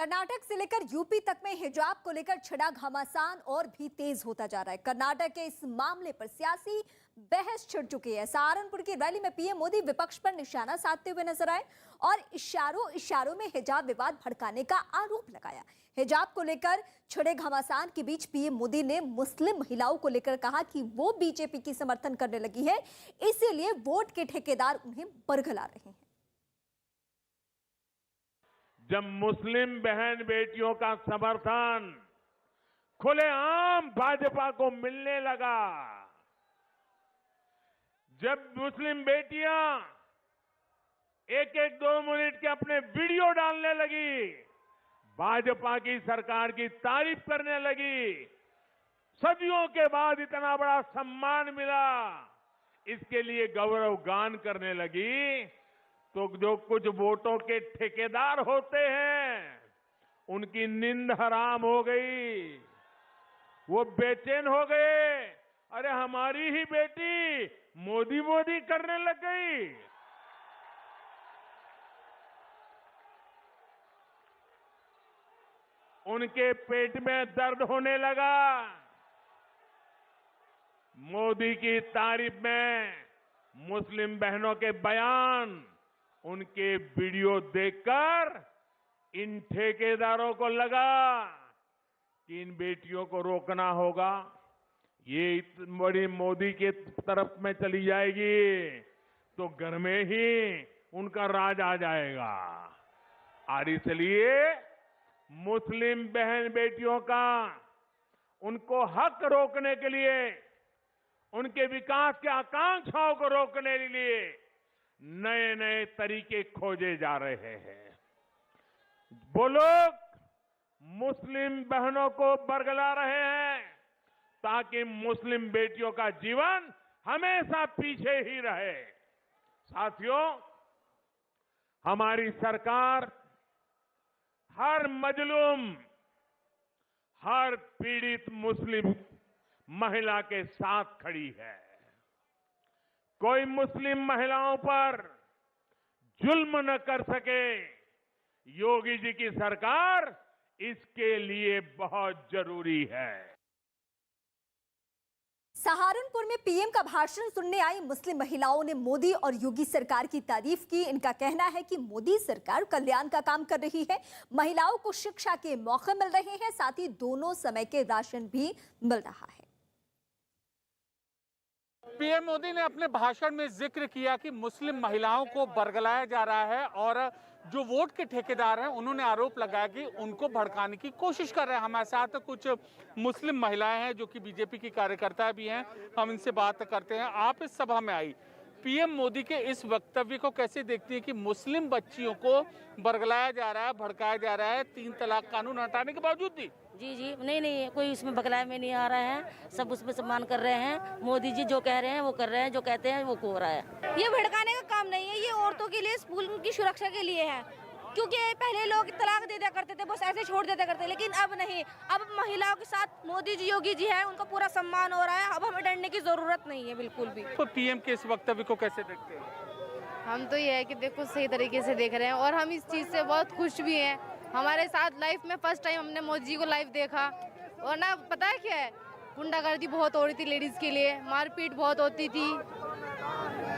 कर्नाटक से लेकर यूपी तक में हिजाब को लेकर छिड़ा घमासान और भी तेज होता जा रहा है। कर्नाटक के इस मामले पर सियासी बहस छिड़ चुकी है। सहारनपुर की रैली में पीएम मोदी विपक्ष पर निशाना साधते हुए नजर आए और इशारों में हिजाब विवाद भड़काने का आरोप लगाया। हिजाब को लेकर छिड़े घमासान के बीच पीएम मोदी ने मुस्लिम महिलाओं को लेकर कहा कि वो बीजेपी की समर्थन करने लगी है, इसीलिए वोट के ठेकेदार उन्हें बरगला रहे हैं। जब मुस्लिम बहन बेटियों का समर्थन खुलेआम भाजपा को मिलने लगा, जब मुस्लिम बेटियां एक दो मिनट के अपने वीडियो डालने लगी, भाजपा की सरकार की तारीफ करने लगी, सदियों के बाद इतना बड़ा सम्मान मिला, इसके लिए गौरव गान करने लगी, तो जो कुछ वोटों के ठेकेदार होते हैं उनकी नींद हराम हो गई, वो बेचैन हो गए। अरे हमारी ही बेटी मोदी मोदी करने लग गई। उनके पेट में दर्द होने लगा। मोदी की तारीफ में मुस्लिम बहनों के बयान, उनके वीडियो देखकर इन ठेकेदारों को लगा कि इन बेटियों को रोकना होगा, ये इतनी बड़ी मोदी के तरफ में चली जाएगी तो घर में ही उनका राज आ जाएगा। और इसलिए मुस्लिम बहन बेटियों का उनको हक रोकने के लिए, उनके विकास के आकांक्षाओं को रोकने के लिए नए नए तरीके खोजे जा रहे हैं। वो लोग मुस्लिम बहनों को बरगला रहे हैं ताकि मुस्लिम बेटियों का जीवन हमेशा पीछे ही रहे। साथियों, हमारी सरकार हर मजलूम, हर पीड़ित मुस्लिम महिला के साथ खड़ी है। कोई मुस्लिम महिलाओं पर जुल्म न कर सके, योगी जी की सरकार इसके लिए बहुत जरूरी है। सहारनपुर में पीएम का भाषण सुनने आई मुस्लिम महिलाओं ने मोदी और योगी सरकार की तारीफ की। इनका कहना है कि मोदी सरकार कल्याण का काम कर रही है, महिलाओं को शिक्षा के मौके मिल रहे हैं, साथ ही दोनों समय के राशन भी मिल रहा है। पीएम मोदी ने अपने भाषण में जिक्र किया कि मुस्लिम महिलाओं को बरगलाया जा रहा है और जो वोट के ठेकेदार हैं उन्होंने आरोप लगाया कि उनको भड़काने की कोशिश कर रहे हैं। हमारे साथ कुछ मुस्लिम महिलाएं हैं जो कि बीजेपी की कार्यकर्ता भी हैं, हम इनसे बात करते हैं। आप इस सभा में आई, पीएम मोदी के इस वक्तव्य को कैसे देखती है कि मुस्लिम बच्चियों को बरगलाया जा रहा है, भड़काया जा रहा है 3 तलाक कानून हटाने के बावजूद भी? जी नहीं, कोई उसमें बगलाव में नहीं आ रहा है, सब उसमें सम्मान कर रहे हैं। मोदी जी जो कह रहे हैं वो कर रहे हैं, जो कहते हैं वो हो रहा है। ये भड़काने का काम नहीं है, ये औरतों के लिए, स्कूल की सुरक्षा के लिए है। क्योंकि पहले लोग तलाक दे दिया करते थे, बस ऐसे छोड़ देते करते, लेकिन अब नहीं, अब महिलाओं के साथ मोदी जी, योगी जी है, उनका पूरा सम्मान हो रहा है। अब हमें डरने की जरूरत नहीं है बिल्कुल भी। तो पीएम के इस वक्तव्य को कैसे देखते हैं? हम तो ये है कि देखो सही तरीके से देख रहे हैं और हम इस चीज़ से बहुत खुश भी हैं। हमारे साथ लाइफ में फर्स्ट टाइम हमने मोदी जी को लाइव देखा और ना पता है क्या है, गुंडागर्दी बहुत हो रही थी लेडीज के लिए, मारपीट बहुत होती थी,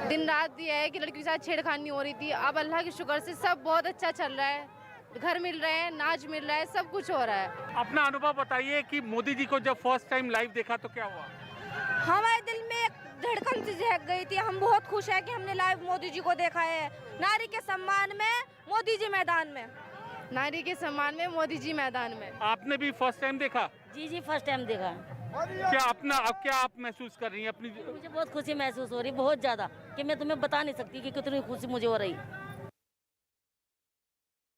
दिन रात ये है कि लड़की के साथ छेड़खानी हो रही थी। अब अल्लाह के शुक्र से सब बहुत अच्छा चल रहा है, घर मिल रहे हैं, नाच मिल रहा है, सब कुछ हो रहा है। अपना अनुभव बताइए कि मोदी जी को जब फर्स्ट टाइम लाइव देखा तो क्या हुआ? हमारे दिल में एक धड़कन सी जग गई थी। हम बहुत खुश है कि हमने लाइव मोदी जी को देखा है। नारी के सम्मान में मोदी जी मैदान में, नारी के सम्मान में मोदी जी मैदान में। आपने भी फर्स्ट टाइम देखा? जी फर्स्ट टाइम देखा। क्या आप महसूस कर रही हैं अपनी? मुझे बहुत खुशी महसूस हो रही, बहुत ज्यादा, कि मैं तुम्हें बता नहीं सकती कि कितनी खुशी मुझे हो रही।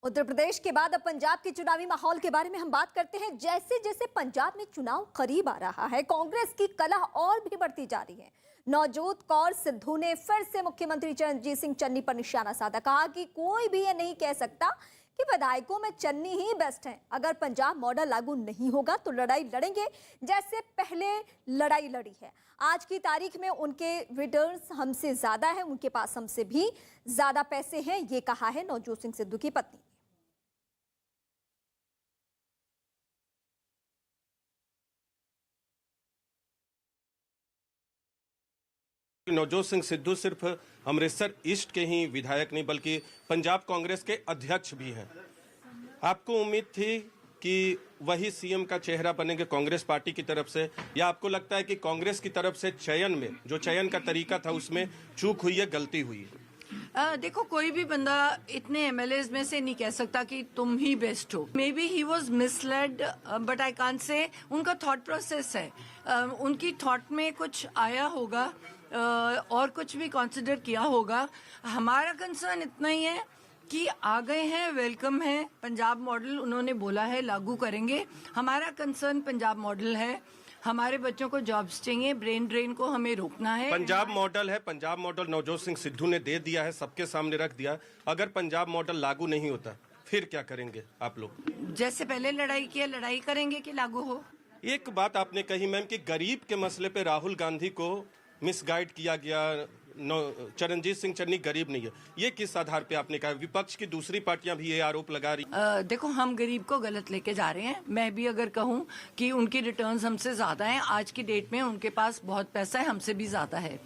उत्तर प्रदेश के बाद अब पंजाब के चुनावी माहौल के बारे में हम बात करते हैं। जैसे जैसे पंजाब में चुनाव करीब आ रहा है, कांग्रेस की कलह और भी बढ़ती जा रही है। नवजोत कौर सिद्धू ने फिर से मुख्यमंत्री चरणजीत सिंह चन्नी पर निशाना साधा, कहा कि कोई भी ये नहीं कह सकता कि विधायकों में चन्नी ही बेस्ट हैं। अगर पंजाब मॉडल लागू नहीं होगा तो लड़ाई लड़ेंगे जैसे पहले लड़ाई लड़ी है। आज की तारीख में उनके रिटर्न्स हमसे ज्यादा है, उनके पास हमसे भी ज्यादा पैसे हैं, ये कहा है नवजोत सिंह सिद्धू की पत्नी। नवजोत सिंह सिद्धू सिर्फ अमृतसर ईस्ट के ही विधायक नहीं बल्कि पंजाब कांग्रेस के अध्यक्ष भी हैं। आपको उम्मीद थी कि वही सीएम का चेहरा बनेंगे कांग्रेस पार्टी की तरफ से, या आपको लगता है कि कांग्रेस की तरफ से चयन में जो चयन का तरीका था उसमें चूक हुई है, गलती हुई है? देखो, कोई भी बंदा इतने एमएलएज में से नहीं कह सकता कि तुम ही बेस्ट हो। May be he was misled, but I can't say. उनका थॉट प्रोसेस है, उनकी थॉट में कुछ आया होगा और कुछ भी कंसिडर किया होगा। हमारा कंसर्न इतना ही है कि आ गए हैं, वेलकम है। पंजाब मॉडल उन्होंने बोला है लागू करेंगे। हमारा कंसर्न पंजाब मॉडल है। हमारे बच्चों को जॉब्स चाहिए, ब्रेन ड्रेन को हमें रोकना है। पंजाब मॉडल है, पंजाब मॉडल नवजोत सिंह सिद्धू ने दे दिया है, सबके सामने रख दिया। अगर पंजाब मॉडल लागू नहीं होता फिर क्या करेंगे आप लोग? जैसे पहले लड़ाई किया, लड़ाई करेंगे कि लागू हो। एक बात आपने कही मैम कि गरीब के मसले पे राहुल गांधी को मिसगाइड किया गया, चरणजीत सिंह चन्नी गरीब नहीं है, ये किस आधार पे आपने कहा? विपक्ष की दूसरी पार्टियां भी ये आरोप लगा रही। देखो, हम गरीब को गलत लेके जा रहे हैं। मैं भी अगर कहूं कि उनकी रिटर्न्स हमसे ज्यादा हैं, आज की डेट में उनके पास बहुत पैसा है, हमसे भी ज्यादा है,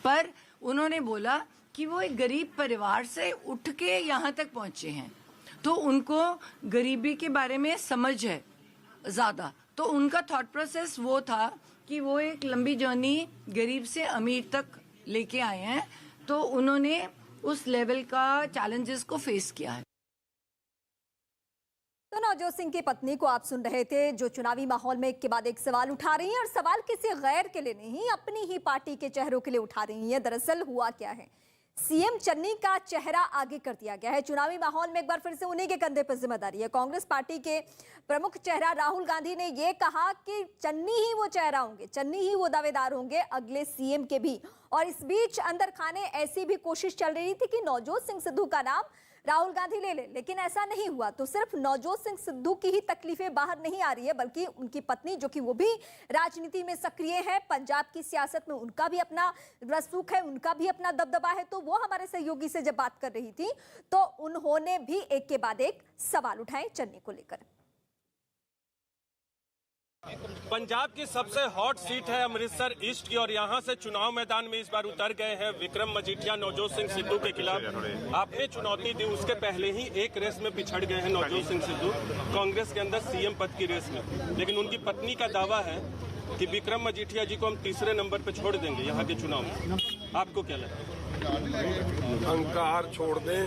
पर उन्होंने बोला कि वो एक गरीब परिवार से उठ के यहाँ तक पहुंचे हैं, तो उनको गरीबी के बारे में समझ है ज्यादा। तो उनका थॉट प्रोसेस वो था कि वो एक लंबी जर्नी गरीब से अमीर तक लेके आए हैं, तो उन्होंने उस लेवल का चैलेंजेस को फेस किया है। तो नवजोत सिंह की पत्नी को आप सुन रहे थे, जो चुनावी माहौल में एक के बाद एक सवाल उठा रही हैं, और सवाल किसी गैर के लिए नहीं, अपनी ही पार्टी के चेहरों के लिए उठा रही हैं। दरअसल हुआ क्या है, सीएम चन्नी का चेहरा आगे कर दिया गया है। चुनावी माहौल में एक बार फिर से उन्हीं के कंधे पर जिम्मेदारी है। कांग्रेस पार्टी के प्रमुख चेहरा राहुल गांधी ने यह कहा कि चन्नी ही वो चेहरा होंगे, चन्नी ही वो दावेदार होंगे अगले सीएम के भी। और इस बीच अंदर खाने ऐसी भी कोशिश चल रही थी कि नवजोत सिंह सिद्धू का नाम राहुल गांधी ले ले, लेकिन ऐसा नहीं हुआ। तो सिर्फ नवजोत सिंह सिद्धू की ही तकलीफें बाहर नहीं आ रही है, बल्कि उनकी पत्नी, जो कि वो भी राजनीति में सक्रिय है, पंजाब की सियासत में उनका भी अपना रसूख है, उनका भी अपना दबदबा है। तो वो हमारे सहयोगी से जब बात कर रही थी तो उन्होंने भी एक के बाद एक सवाल उठाए चन्नी को लेकर। पंजाब की सबसे हॉट सीट है अमृतसर ईस्ट की, और यहाँ से चुनाव मैदान में इस बार उतर गए हैं विक्रम मजीठिया नवजोत सिंह सिद्धू के खिलाफ। आपने चुनौती दी, उसके पहले ही एक रेस में पिछड़ गए हैं नवजोत सिंह सिद्धू कांग्रेस के अंदर सीएम पद की रेस में। लेकिन उनकी पत्नी का दावा है कि विक्रम मजीठिया जी को हम तीसरे नंबर पे छोड़ देंगे यहाँ के चुनाव में। आपको क्या लगता है? अहंकार छोड़ दें,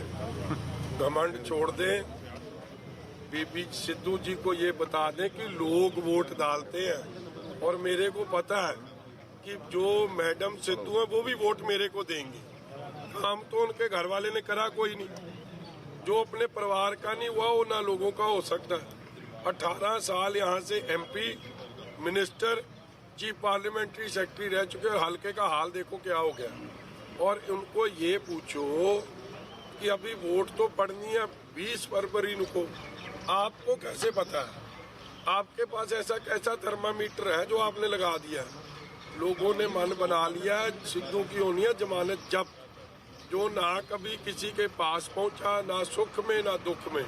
घमंड छोड़ दें। बीबी सिद्धू जी को ये बता दें कि लोग वोट डालते हैं, और मेरे को पता है कि जो मैडम सिद्धू है वो भी वोट मेरे को देंगे। काम तो उनके घर वाले ने करा कोई नहीं, जो अपने परिवार का नहीं हुआ वो ना लोगों का हो सकता है। 18 साल यहाँ से MP, minister, chief parliamentary secretary रह चुके, और हल्के का हाल देखो क्या हो गया। और उनको ये पूछो कि अभी वोट तो पड़नी है 20 फरवरी को, आपको कैसे पता है? आपके पास ऐसा कैसा थर्मामीटर है जो आपने लगा दिया है? लोगों ने मन बना लिया सिद्धू की होनी है जमानत जब्त, जो ना कभी किसी के पास पहुंचा, ना सुख में ना दुख में,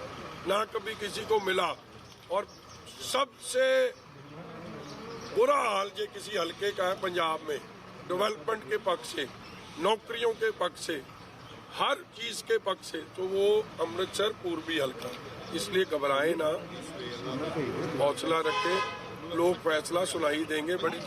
ना कभी किसी को मिला। और सबसे बुरा हाल जो किसी हल्के का है पंजाब में, डेवलपमेंट के पक्ष से, नौकरियों के पक्ष से, हर चीज के पक्ष से, तो वो अमृतसर पूर्वी हल्का। इसलिए घबराए ना, हौसला रखें, लोग फैसला सुनाई देंगे। बड़ी